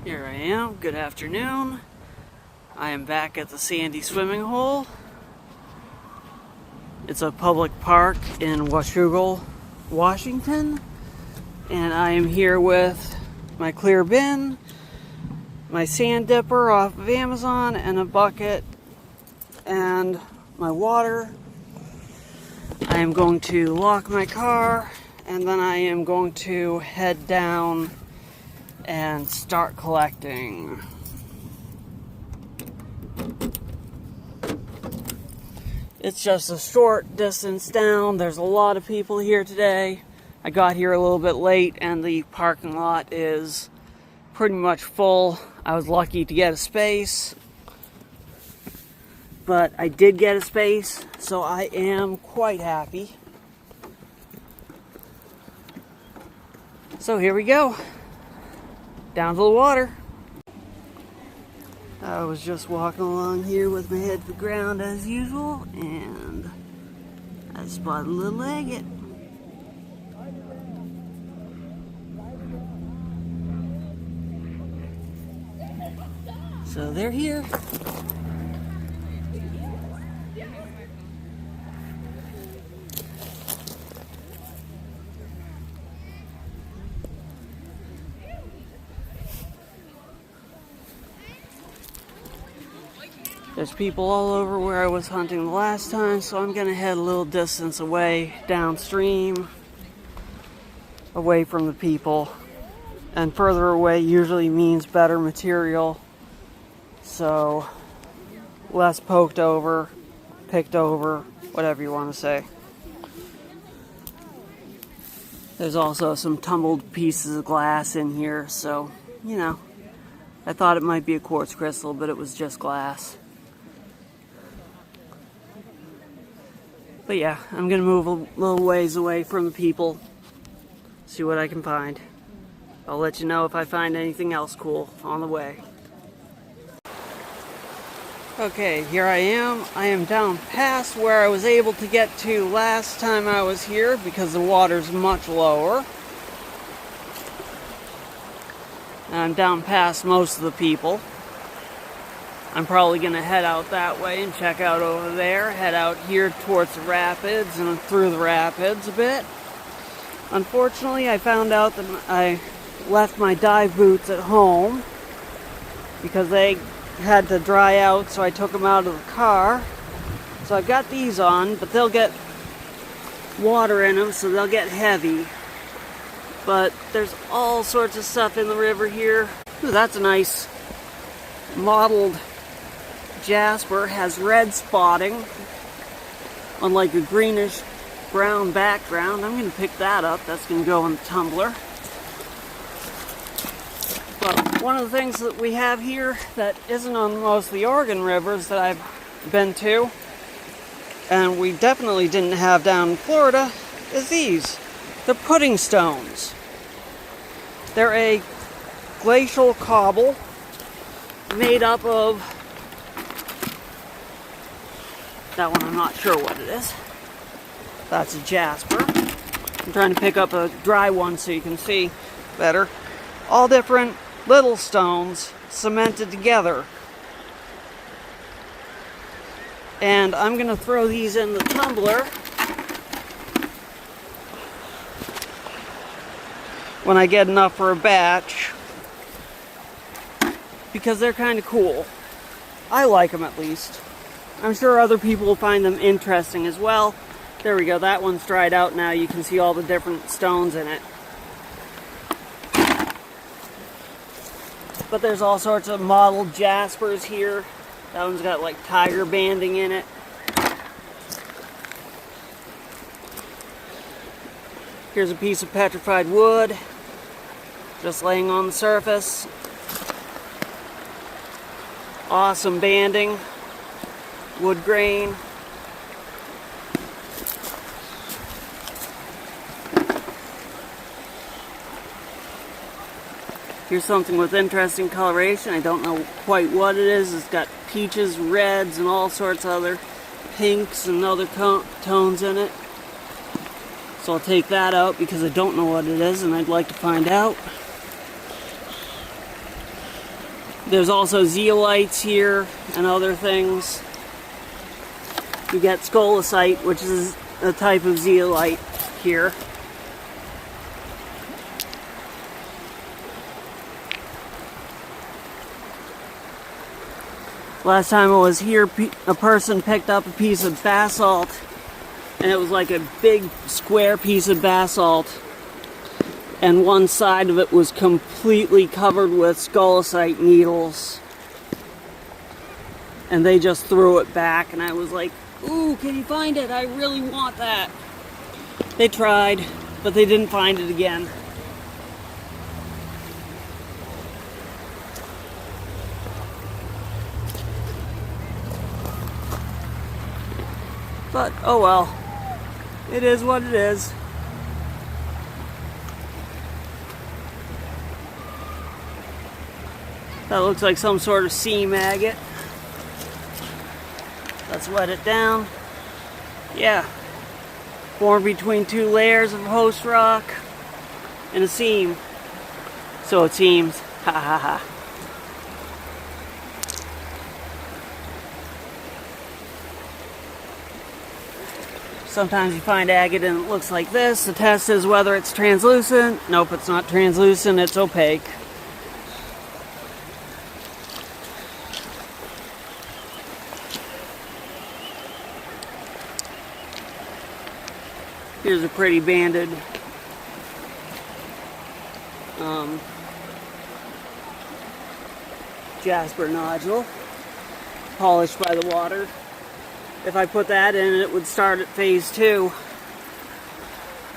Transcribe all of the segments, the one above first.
Here I am, good afternoon. I am back at the Sandy swimming hole. It's a public park in Washougal, Washington. And I am here with my clear bin, my sand dipper off of Amazon, and a bucket, and my water. I am going to lock my car, and then I am going to head down and start collecting. It's just a short distance down. There's a lot of people here today. I got here a little bit late and the parking lot is pretty much full. I was lucky to get a space, but I did get a space, so I am quite happy. So here we go. Down to the water. I was just walking along here with my head to the ground as usual, and I spotted a little agate. So they're here. There's people all over where I was hunting the last time, so I'm gonna head a little distance away downstream, away from the people. And further away usually means better material, so less poked over, picked over, whatever you want to say. There's also some tumbled pieces of glass in here, so, you know, I thought it might be a quartz crystal, but it was just glass. But yeah, I'm gonna move a little ways away from the people, see what I can find. I'll let you know if I find anything else cool on the way. Okay, here I am. I am down past where I was able to get to last time I was here because the water's much lower. And I'm down past most of the people. I'm probably going to head out that way and check out over there, head out here towards the rapids and through the rapids a bit. Unfortunately, I found out that I left my dive boots at home because they had to dry out, so I took them out of the car. So I've got these on, but they'll get water in them, so they'll get heavy. But there's all sorts of stuff in the river here. Ooh, that's a nice mottled jasper, has red spotting on like a greenish brown background. I'm going to pick that up. That's going to go in the tumbler. But one of the things that we have here that isn't on most of the Oregon rivers that I've been to, and we definitely didn't have down in Florida, is these. They're pudding stones. They're a glacial cobble made up of, that one I'm not sure what it is. That's a jasper. I'm trying to pick up a dry one so you can see better. All different little stones cemented together. And I'm going to throw these in the tumbler when I get enough for a batch, because they're kind of cool. I like them at least. I'm sure other people will find them interesting as well. There we go, that one's dried out now. You can see all the different stones in it. But there's all sorts of mottled jaspers here. That one's got like tiger banding in it. Here's a piece of petrified wood, just laying on the surface. Awesome banding, wood grain. Here's something with interesting coloration. I don't know quite what it is. It's got peaches, reds, and all sorts of other pinks and other tones in it. So I'll take that out because I don't know what it is and I'd like to find out. There's also zeolites here and other things. You get scolecite, which is a type of zeolite here. Last time I was here, a person picked up a piece of basalt, and it was like a big square piece of basalt, and one side of it was completely covered with scolecite needles. And they just threw it back, and I was like, ooh, can you find it? I really want that. They tried, but they didn't find it again. But, oh well. It is what it is. That looks like some sort of sea maggot. Let's wet it down. Yeah. Formed between two layers of host rock and a seam. So it seems. Ha ha ha. Sometimes you find agate and it looks like this. The test is whether it's translucent. Nope, it's not translucent, it's opaque. Here's a pretty banded jasper nodule, polished by the water. If I put that in, it would start at phase 2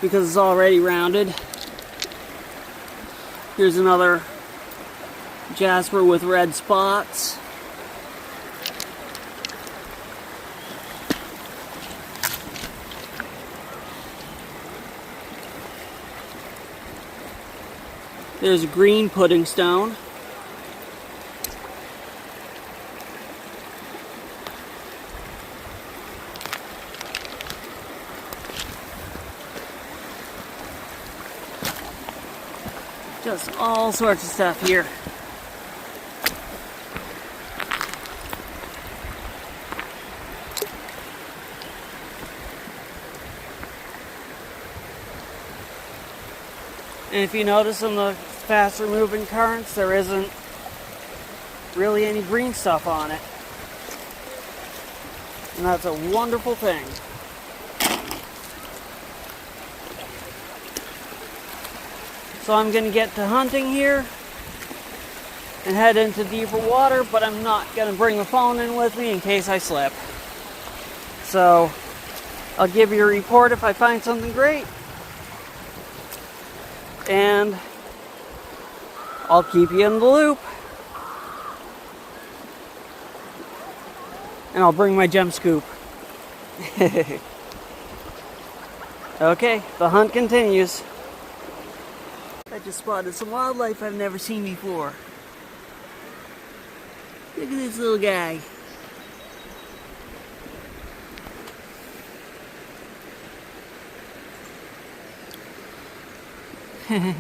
because it's already rounded. Here's another jasper with red spots. There's a green pudding stone. Just all sorts of stuff here. And if you notice in the faster moving currents, there isn't really any green stuff on it. And that's a wonderful thing. So I'm going to get to hunting here and head into deeper water, but I'm not going to bring the phone in with me in case I slip. So I'll give you a report if I find something great. And I'll keep you in the loop. And I'll bring my gem scoop. Okay, the hunt continues. I just spotted some wildlife I've never seen before. Look at this little guy. And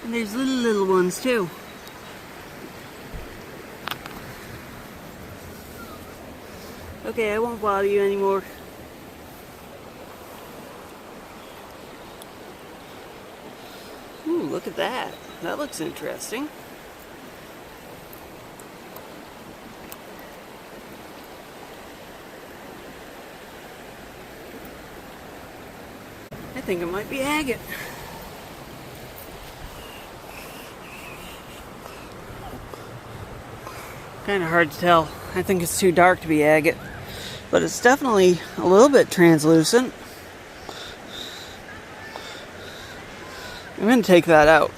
there's little ones too. Okay, I won't bother you anymore. Ooh, look at that. That looks interesting. I think it might be agate. Kind of hard to tell. I think it's too dark to be agate. But it's definitely a little bit translucent. I'm going to take that out.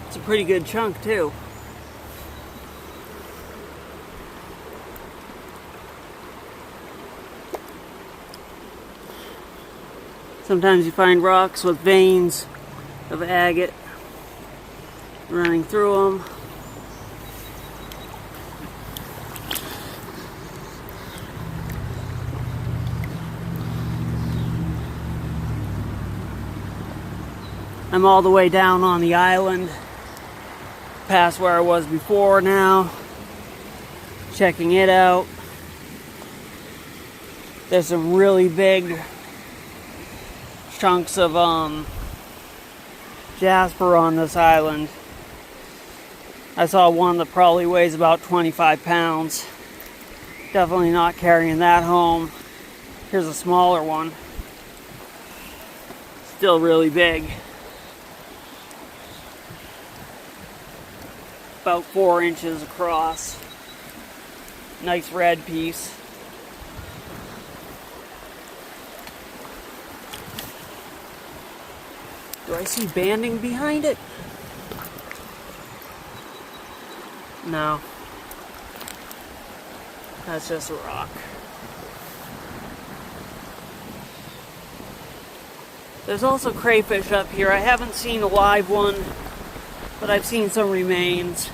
It's a pretty good chunk too. Sometimes you find rocks with veins of agate running through them. I'm all the way down on the island, past where I was before now, checking it out. There's some really big chunks of jasper on this island. I saw one that probably weighs about 25 pounds. Definitely not carrying that home. Here's a smaller one. Still really big. About 4 inches across. Nice red piece. Do I see banding behind it? No. That's just a rock. There's also crayfish up here. I haven't seen a live one, but I've seen some remains.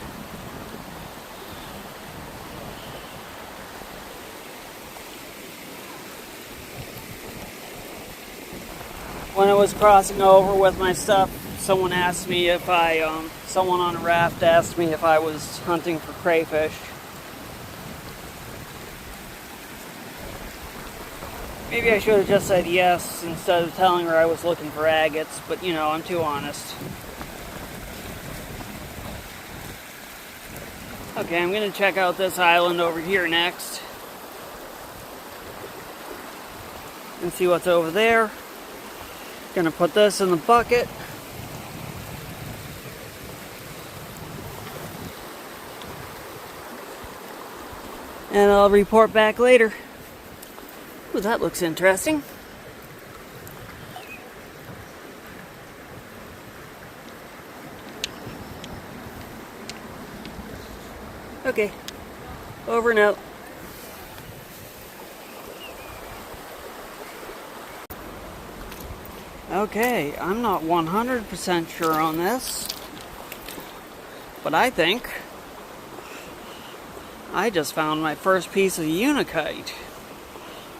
When I was crossing over with my stuff, someone asked me if someone on a raft asked me if I was hunting for crayfish. Maybe I should have just said yes instead of telling her I was looking for agates, but you know, I'm too honest. Okay, I'm gonna check out this island over here next and see what's over there. Gonna put this in the bucket. And I'll report back later. Ooh, that looks interesting. Okay, over and out. Okay, I'm not 100% sure on this, but I think I just found my first piece of unikite.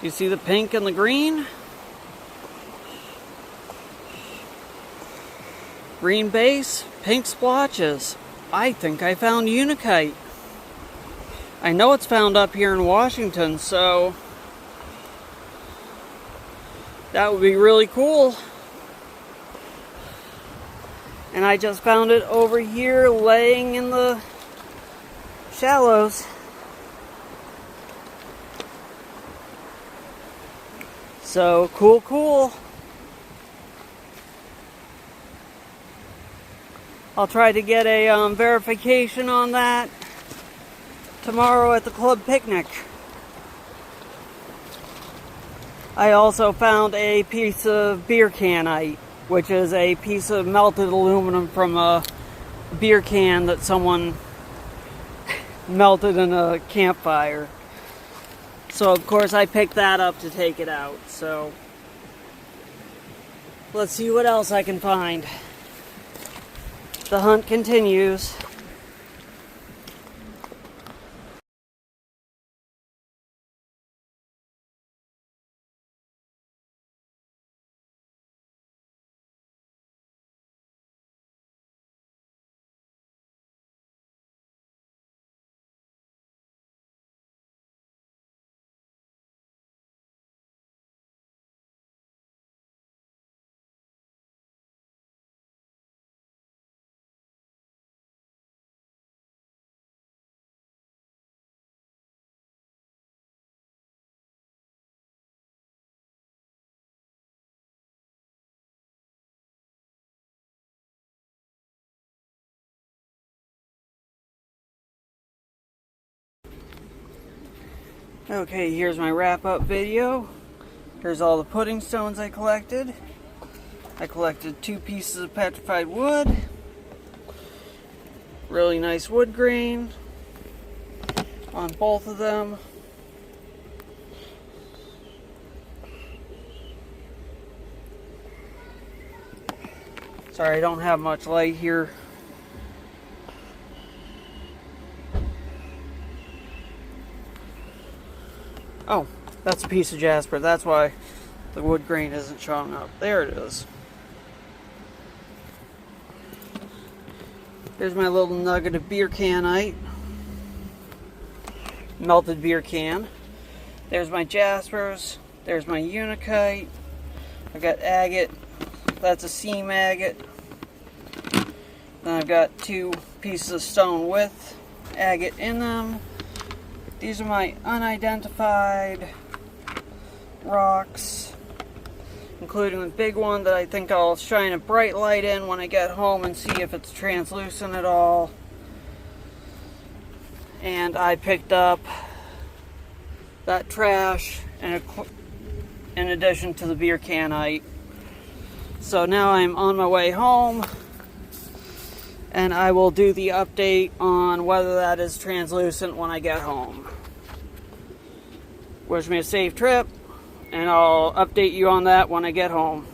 You see the pink and the green? Green base, pink splotches. I think I found unikite. I know it's found up here in Washington, so that would be really cool. And I just found it over here laying in the shallows. So, cool. I'll try to get a verification on that tomorrow at the club picnic. I also found a piece of beer canite, which is a piece of melted aluminum from a beer can that someone melted in a campfire. So of course I picked that up to take it out. So let's see what else I can find. The hunt continues. Okay, here's my wrap-up video. Here's all the pudding stones I collected. I collected 2 pieces of petrified wood. Really nice wood grain on both of them. Sorry, I don't have much light here. Oh, that's a piece of jasper. That's why the wood grain isn't showing up. There it is. Here's my little nugget of beer canite. Melted beer can. There's my jaspers. There's my unikite. I've got agate. That's a seam agate. Then I've got 2 pieces of stone with agate in them. These are my unidentified rocks, including the big one that I think I'll shine a bright light in when I get home and see if it's translucent at all. And I picked up that trash in addition to the beer canite. So now I'm on my way home, and I will do the update on whether that is translucent when I get home. Wish me a safe trip, and I'll update you on that when I get home.